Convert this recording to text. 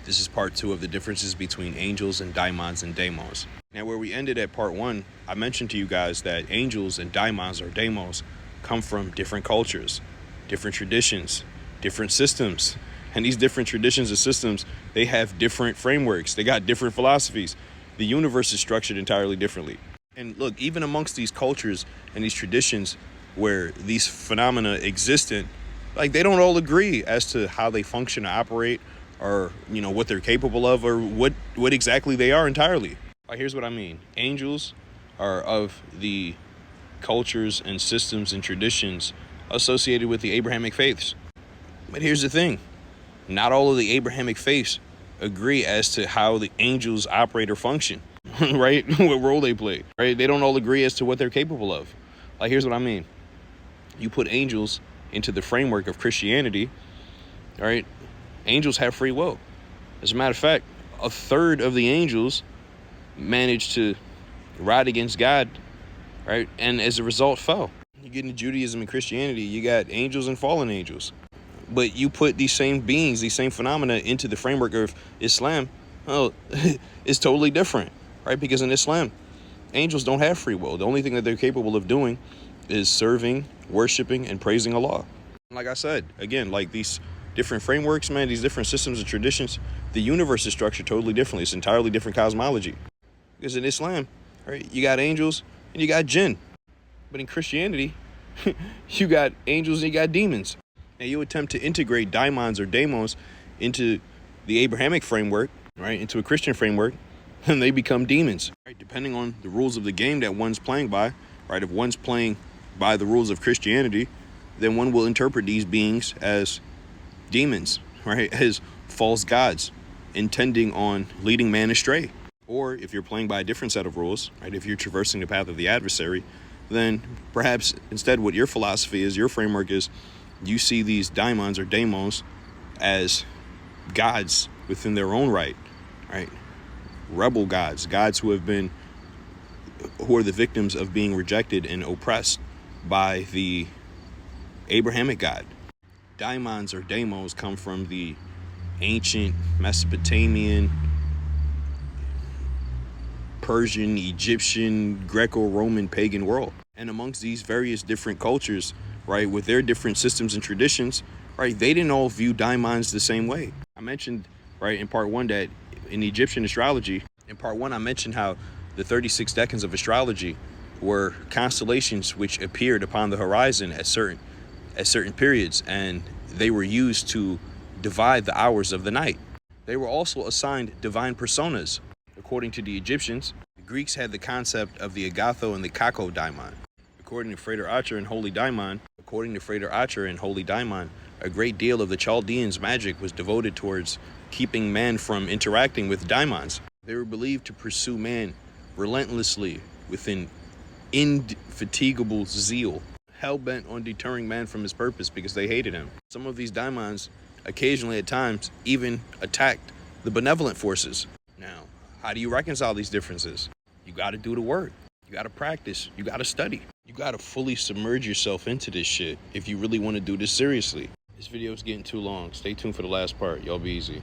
This is part 2 of the differences between angels and daimons and daemons. Now, where we ended at part 1, I mentioned to you guys that angels and daimons or daemons come from different cultures, different traditions, different systems. And these different traditions and systems, they have different frameworks. They got different philosophies. The universe is structured entirely differently. And look, even amongst these cultures and these traditions where these phenomena exist in, like, they don't all agree as to how they function or operate, or, you know, what they're capable of, or what exactly they are entirely. Here's what I mean. Angels are of the cultures and systems and traditions associated with the Abrahamic faiths. But here's the thing. Not all of the Abrahamic faiths agree as to how the angels operate or function, right? What role they play, right? They don't all agree as to what they're capable of. Like, here's what I mean. You put angels into the framework of Christianity, all right? Angels have free will. As a matter of fact, a third of the angels managed to ride against God, right? And as a result, fell. You get into Judaism and Christianity, you got angels and fallen angels. But you put these same beings, these same phenomena into the framework of Islam, well, it's totally different, right? Because in Islam, angels don't have free will. The only thing that they're capable of doing is serving, worshiping, and praising Allah. Like I said, again, like these different frameworks, man, these different systems and traditions, the universe is structured totally differently. It's entirely different cosmology. Because in Islam, right, you got angels and you got jinn. But in Christianity, you got angels and you got demons. And you attempt to integrate daimons or daemons into the Abrahamic framework, right, into a Christian framework, and they become demons, right? Depending on the rules of the game that one's playing by, right? If one's playing by the rules of Christianity, then one will interpret these beings as demons, right? As false gods, intending on leading man astray. Or if you're playing by a different set of rules, right? If you're traversing the path of the adversary, then perhaps instead what your philosophy is, your framework is, you see these daimons or daemons as gods within their own right? Rebel gods, gods who are the victims of being rejected and oppressed by the Abrahamic God. Daimons or daemons come from the ancient Mesopotamian, Persian, Egyptian, Greco-Roman pagan world. And amongst these various different cultures, right, with their different systems and traditions, right, they didn't all view daimons the same way. I mentioned, right, in part 1 that in Egyptian astrology, in part 1 I mentioned how the 36 decans of astrology were constellations which appeared upon the horizon at certain periods, and they were used to divide the hours of the night. They were also assigned divine personas. According to the Egyptians, the Greeks had the concept of the Agatho and the Kako daimon. According to Frater Acher and Holy Daimon, a great deal of the Chaldeans' magic was devoted towards keeping man from interacting with daimons. They were believed to pursue man relentlessly with an indefatigable zeal, hell-bent on deterring man from his purpose because they hated him. Some of these daimons occasionally at times even attacked the benevolent forces. Now, how do you reconcile these differences? You got to do the work. You got to practice. You got to study. You got to fully submerge yourself into this shit if you really want to do this seriously. This video is getting too long. Stay tuned for the last part. Y'all be easy.